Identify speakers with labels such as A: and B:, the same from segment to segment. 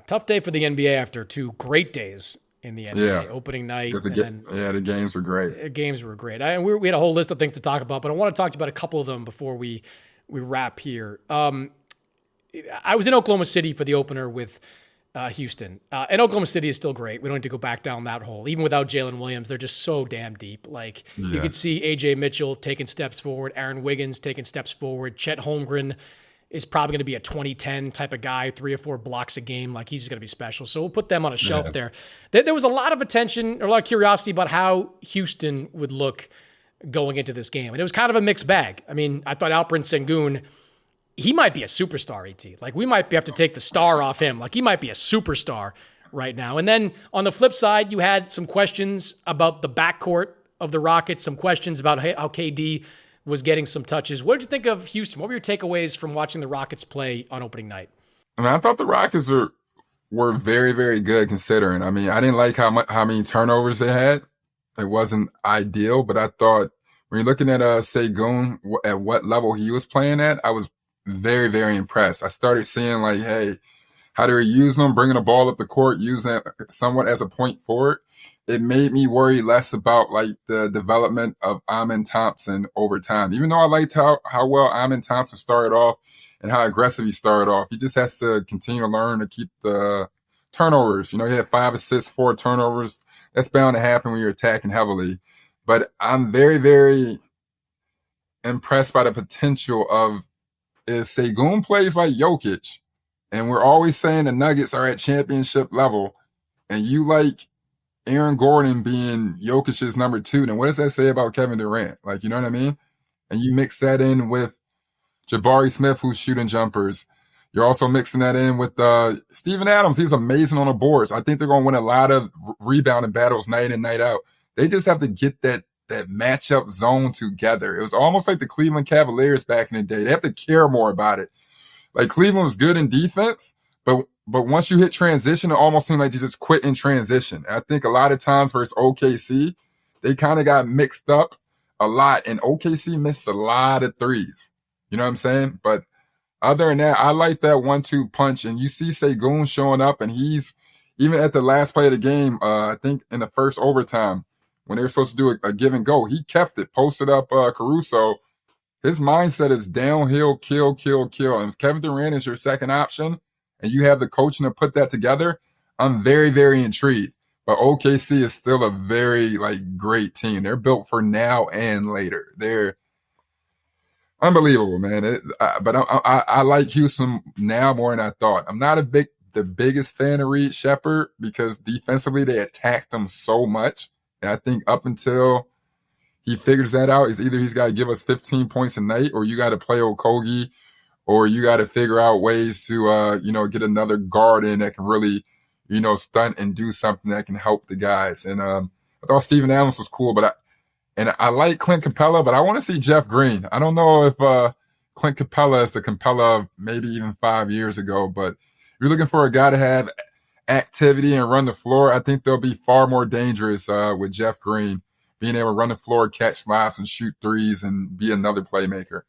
A: Tough day for the NBA after two great days in the NBA.
B: Yeah,
A: Opening night,
B: because
A: and then
B: the games were great.
A: games were great. We had a whole list of things to talk about, but I want to talk about a couple of them before we wrap here. I was in Oklahoma City for the opener with Houston, and Oklahoma City is still great. We don't need to go back down that hole. Even without Jalen Williams, they're just so damn deep. Like you
B: Yeah,
A: could see AJ Mitchell taking steps forward, Aaron Wiggins taking steps forward, Chet Holmgren is probably going to be a 2010 type of guy, 3 or 4 blocks a game. Like he's going to be special. So we'll put them on a shelf
B: yeah.
A: there. There was a lot of attention or a lot of curiosity about how Houston would look going into this game. And it was kind of a mixed bag. I mean, I thought Alperen Sengun, he might be a superstar, ET. Like we might have to take the star off him. Like he might be a superstar right now. And then on the flip side, you had some questions about the backcourt of the Rockets, some questions about how KD was getting some touches. What did you think of Houston? What were your takeaways from watching the Rockets play on opening night?
B: I mean, I thought the Rockets were very, very good considering. I mean, I didn't like how many turnovers they had. It wasn't ideal, but I thought when you're looking at Segun, at what level he was playing at, I was very, very impressed. I started seeing like, hey, how they were using him, bringing the ball up the court, using it somewhat as a point forward. It made me worry less about like the development of Amen Thompson over time. Even though I liked how well Amen Thompson started off and how aggressive he started off, he just has to continue to learn to keep the turnovers. You know, he had 5 assists, 4 turnovers. That's bound to happen when you're attacking heavily. But I'm very, very impressed by the potential of if Segun plays like Jokic, and we're always saying the Nuggets are at championship level, and you like Aaron Gordon being Jokic's number 2, then what does that say about Kevin Durant? Like, you know what I mean? And you mix that in with Jabari Smith, who's shooting jumpers. You're also mixing that in with Steven Adams. He's amazing on the boards. I think they're going to win a lot of rebounding battles night in, night out. They just have to get that matchup zone together. It was almost like the Cleveland Cavaliers back in the day. They have to care more about it. Like Cleveland was good in defense, but once you hit transition, it almost seemed like you just quit in transition. I think a lot of times versus OKC, they kind of got mixed up a lot, and OKC missed a lot of threes. You know what I'm saying? But other than that, I like that 1-2 punch, and you see Segun showing up, and he's even at the last play of the game, I think in the first overtime, when they were supposed to do a give and go, he kept it, posted up Caruso. His mindset is downhill, kill, kill, kill. And if Kevin Durant is your second option and you have the coaching to put that together, I'm very, very intrigued. But OKC is still a very great team. They're built for now and later. They're unbelievable, man. But I like Houston now more than I thought. I'm not the biggest fan of Reed Shepherd because defensively they attacked him so much. And I think up until he figures that out, is either he's got to give us 15 points a night, or you got to play Okogie, or you got to figure out ways to, get another guard in that can really, stunt and do something that can help the guys. And I thought Steven Adams was cool, but I like Clint Capella, but I want to see Jeff Green. I don't know if Clint Capella is the Capella of maybe even 5 years ago, but if you're looking for a guy to have activity and run the floor, I think they'll be far more dangerous with Jeff Green being able to run the floor, catch lobs, and shoot threes, and be another playmaker.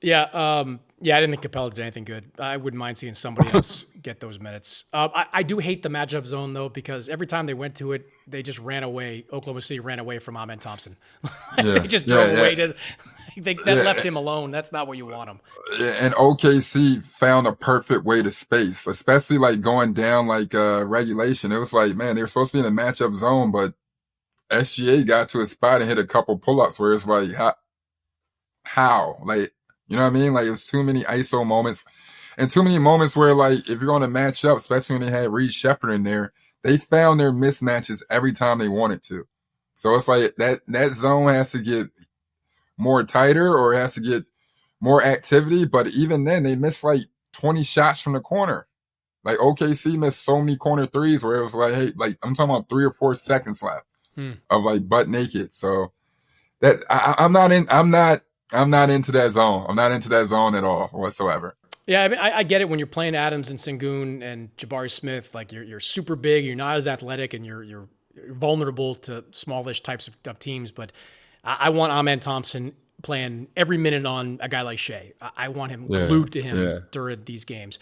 A: Yeah, I didn't think Capella did anything good. I wouldn't mind seeing somebody else get those minutes. I do hate the matchup zone, though, because every time they went to it, they just ran away. Oklahoma City ran away from Amen Thompson. They just drove away. That left him alone. That's not where you want him.
B: And OKC found a perfect way to space, especially going down regulation. It was man, they were supposed to be in a matchup zone, but SGA got to a spot and hit a couple pull-ups where it's how? You know what I mean? It was too many ISO moments and too many moments where if you're going to match up, especially when they had Reed Shepherd in there, they found their mismatches every time they wanted to. So it's that zone has to get more tighter or it has to get more activity. But even then they missed 20 shots from the corner. OKC missed so many corner threes where it was hey, I'm talking about 3 or 4 seconds left. Of butt naked. So that I'm not into that zone. I'm not into that zone at all whatsoever.
A: Yeah, I mean, I get it when you're playing Adams and Sengun and Jabari Smith. You're super big, you're not as athletic, and you're vulnerable to smallish types of teams. But I want Amen Thompson playing every minute on a guy like Shea. I want him glued to him during these games.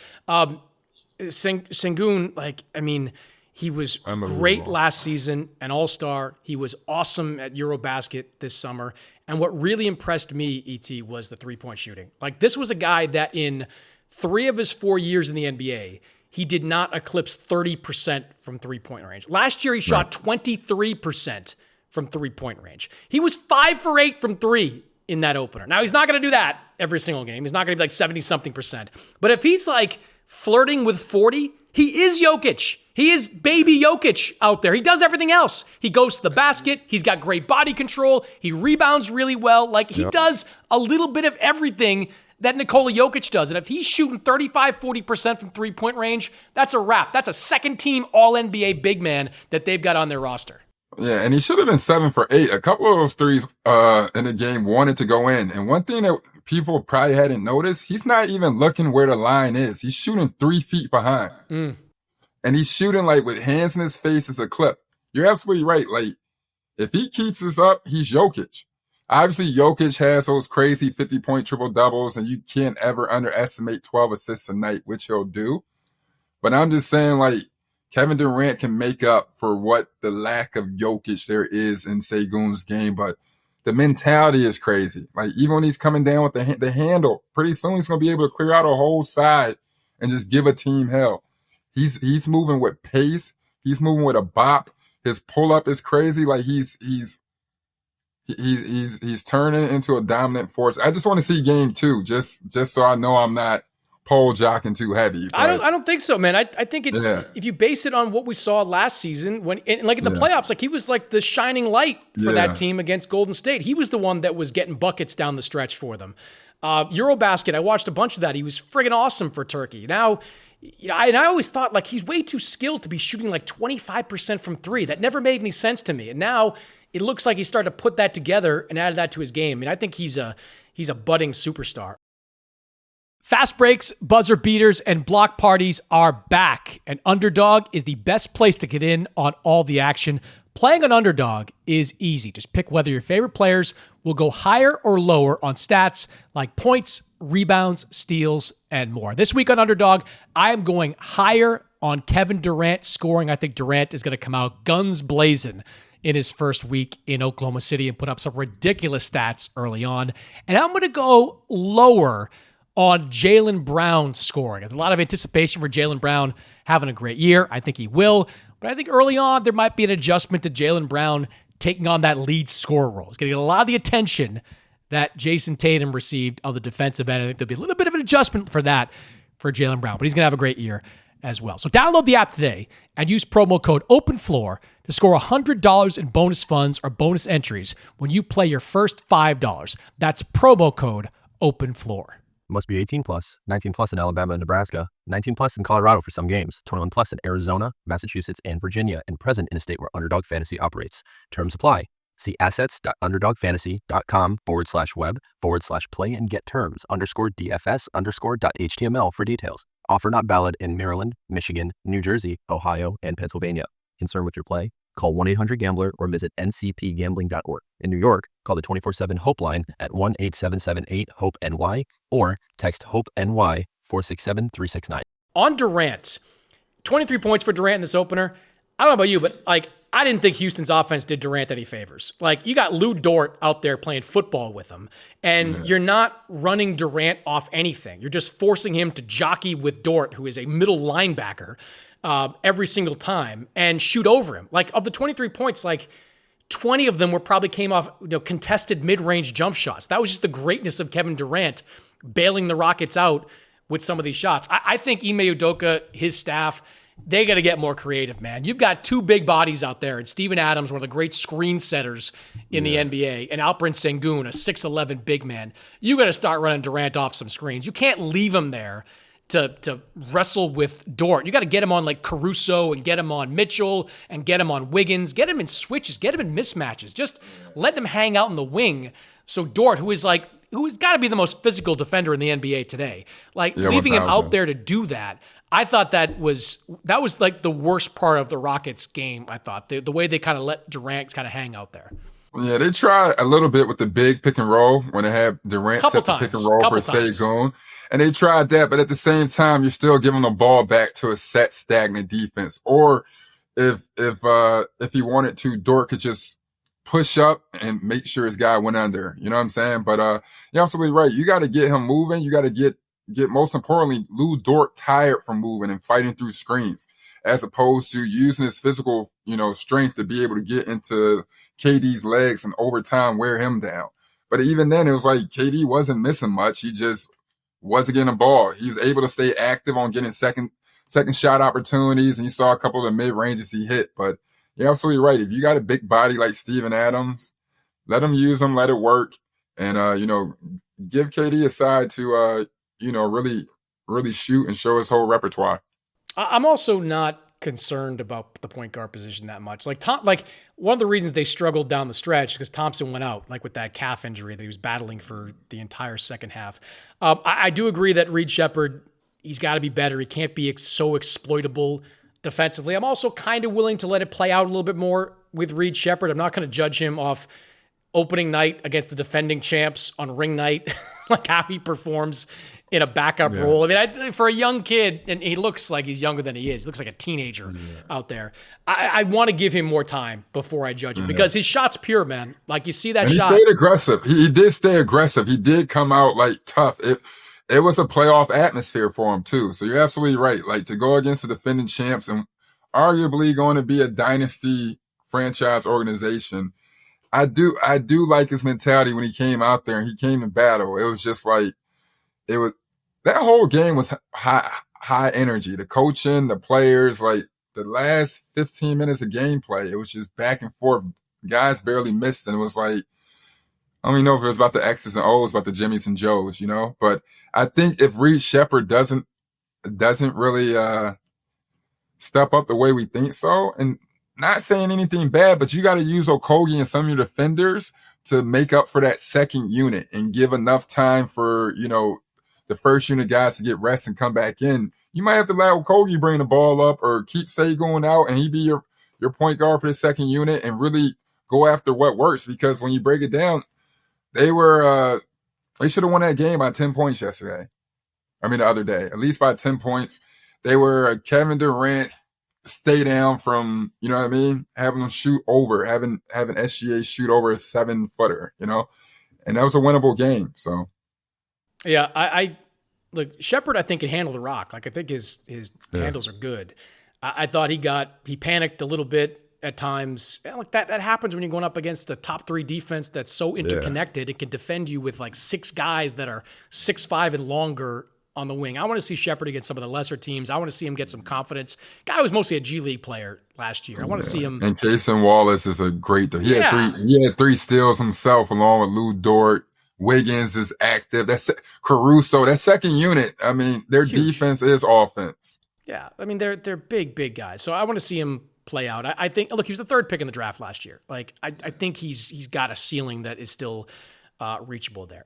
A: Sengun, like, I mean, he was great last season, an all-star. He was awesome at Eurobasket this summer. And what really impressed me, ET, was the three-point shooting. Like, this was a guy that in 3 of his 4 years in the NBA, he did not eclipse 30% from three-point range. Last year, he shot 23% from three-point range. He was 5 for 8 from 3 in that opener. Now, he's not going to do that every single game. He's not going to be like 70-something%. But if he's like flirting with 40, he is Jokic. He is baby Jokic out there. He does everything else. He goes to the basket. He's got great body control. He rebounds really well. Like, he does a little bit of everything that Nikola Jokic does. And if he's shooting 35-40% from three-point range, that's a wrap. That's a second-team All-NBA big man that they've got on their roster.
B: Yeah, and he should have been 7 for 8. A couple of those threes in the game wanted to go in. And one thing that people probably hadn't noticed, he's not even looking where the line is. He's shooting 3 feet behind. And he's shooting like with hands in his face as a clip. You're absolutely right. Like, if he keeps this up, he's Jokic. Obviously, Jokic has those crazy 50-point triple-doubles, and you can't ever underestimate 12 assists a night, which he'll do. But I'm just saying, like, Kevin Durant can make up for what the lack of Jokic there is in Sengun's game, but the mentality is crazy. Like, even when he's coming down with the handle, pretty soon he's going to be able to clear out a whole side and just give a team hell. He's moving with pace. He's moving with a bop. His pull-up is crazy. Like, he's turning into a dominant force. I just want to see game 2, just so I know I'm not pole jocking too heavy.
A: I don't think so, man. I think it's if you base it on what we saw last season when like in the playoffs, like he was like the shining light for that team against Golden State. He was the one that was getting buckets down the stretch for them. Eurobasket, I watched a bunch of that. He was friggin' awesome for Turkey. Now, and I always thought like he's way too skilled to be shooting like 25% from 3. That never made any sense to me. And now it looks like he's starting to put that together and added that to his game. I mean, I think he's a budding superstar. Fast breaks, buzzer beaters, and block parties are back, and Underdog is the best place to get in on all the action. Playing on Underdog is easy. Just pick whether your favorite players will go higher or lower on stats like points, rebounds, steals, and more. This week on Underdog, I am going higher on Kevin Durant scoring. I think Durant is going to come out guns blazing in his first week in Oklahoma City and put up some ridiculous stats early on. And I'm going to go lower on Jaylen Brown scoring. There's a lot of anticipation for Jaylen Brown having a great year. I think he will. But I think early on, there might be an adjustment to Jaylen Brown taking on that lead scorer role. He's going to get a lot of the attention that Jason Tatum received on the defensive end. I think there'll be a little bit of an adjustment for that for Jaylen Brown. But he's going to have a great year as well. So download the app today and use promo code OPENFLOOR to score $100 in bonus funds or bonus entries when you play your first $5. That's promo code OPENFLOOR.
C: Must be 18 plus, 19 plus in Alabama and Nebraska, 19 plus in Colorado for some games, 21 plus in Arizona, Massachusetts, and Virginia, and present in a state where Underdog Fantasy operates. Terms apply. See assets.underdogfantasy.com/web/play and get terms _DFS_.html for details. Offer not valid in Maryland, Michigan, New Jersey, Ohio, and Pennsylvania. Concerned with your play? Call 1-800-GAMBLER or visit ncpgambling.org. In New York, call the 24/7 HOPE line at 1-877-8-HOPE-NY or text HOPE-NY 467-369.
A: On Durant, 23 points for Durant in this opener. I don't know about you, but like I didn't think Houston's offense did Durant any favors. Like you got Lou Dort out there playing football with him, and you're not running Durant off anything. You're just forcing him to jockey with Dort, who is a middle linebacker, every single time and shoot over him. Like of the 23 points, like 20 of them probably came off contested mid-range jump shots. That was just the greatness of Kevin Durant bailing the Rockets out with some of these shots. I think Ime Udoka, his staff, they got to get more creative, man. You've got two big bodies out there, and Steven Adams, one of the great screen setters in the NBA, and Alperen Sengun, a 6'11" big man. You got to start running Durant off some screens. You can't leave him there to wrestle with Dort. You got to get him on like Caruso and get him on Mitchell and get him on Wiggins. Get him in switches. Get him in mismatches. Just let him hang out in the wing. So Dort, who's got to be the most physical defender in the NBA today, leaving him out there to do that, I thought that was like the worst part of the Rockets game, I thought. The way they kind of let Durant kind of hang out there.
B: Yeah, they tried a little bit with the big pick and roll when they had Durant
A: Couple
B: set the pick and
A: times.
B: roll for
A: Couple times.
B: Sengun. And they tried that, but at the same time, you're still giving the ball back to a set, stagnant defense. Or if he wanted to, Dort could just push up and make sure his guy went under. You know what I'm saying? But you're absolutely right. You got to get him moving. You got to get most importantly, Lou Dort tired from moving and fighting through screens, as opposed to using his physical, strength to be able to get into KD's legs and over time wear him down. But even then, it was like KD wasn't missing much. He just wasn't getting a ball. He was able to stay active on getting second shot opportunities, and you saw a couple of the mid ranges he hit. But you're absolutely right. If you got a big body like Steven Adams, let him use them, let it work, and give KD a side to really, really shoot and show his whole repertoire.
A: I'm also not concerned about the point guard position that much. Like one of the reasons they struggled down the stretch because Thompson went out, like with that calf injury that he was battling for the entire second half. I do agree that Reed Shepherd, he's got to be better. He can't be so exploitable defensively. I'm also kind of willing to let it play out a little bit more with Reed Shepherd. I'm not going to judge him off opening night against the defending champs on ring night, like how he performs in a backup role. I mean, for a young kid, and he looks like he's younger than he is. He looks like a teenager out there. I want to give him more time before I judge him because his shot's pure, man. Like you see that shot.
B: He stayed aggressive. He did stay aggressive. He did come out like tough. It was a playoff atmosphere for him too. So you're absolutely right. Like to go against the defending champs and arguably going to be a dynasty franchise organization. I do like his mentality when he came out there and he came to battle. It was just like, that whole game was high energy. The coaching, the players, like the last 15 minutes of gameplay, it was just back and forth. Guys barely missed. And it was like, I don't even know if it was about the X's and O's, about the Jimmys and Joes, but I think if Reed Shepherd doesn't really, step up the way we think so, and not saying anything bad, but you got to use Okogie and some of your defenders to make up for that second unit and give enough time for, the first unit guys to get rest and come back in. You might have to let Okogie bring the ball up or keep Sengun out and he be your point guard for the second unit and really go after what works, because when you break it down, they should have won that game by 10 points yesterday. I mean, the other day, at least by 10 points. They were Kevin Durant stay down from, having them shoot over, having SGA shoot over a 7-footer, and that was a winnable game. So.
A: Yeah, I look, Shepherd, I think, can handle the rock. Like, I think his handles are good. I thought he panicked a little bit at times. Like that happens when you're going up against the top 3 defense that's so interconnected. It can defend you with like 6 guys that are 6'5" and longer on the wing. I want to see Shepherd against some of the lesser teams. I want to see him get some confidence. Guy was mostly a G League player last year. I want to see him.
B: And Cason Wallace is a great. He had 3 steals himself along with Lou Dort. Wiggins is active. That's Caruso. That second unit. I mean, their defense is offense.
A: Yeah, I mean they're big guys. So I want to see him play out. I think. Look, he was the 3rd pick in the draft last year. Like I think he's got a ceiling that is still reachable there.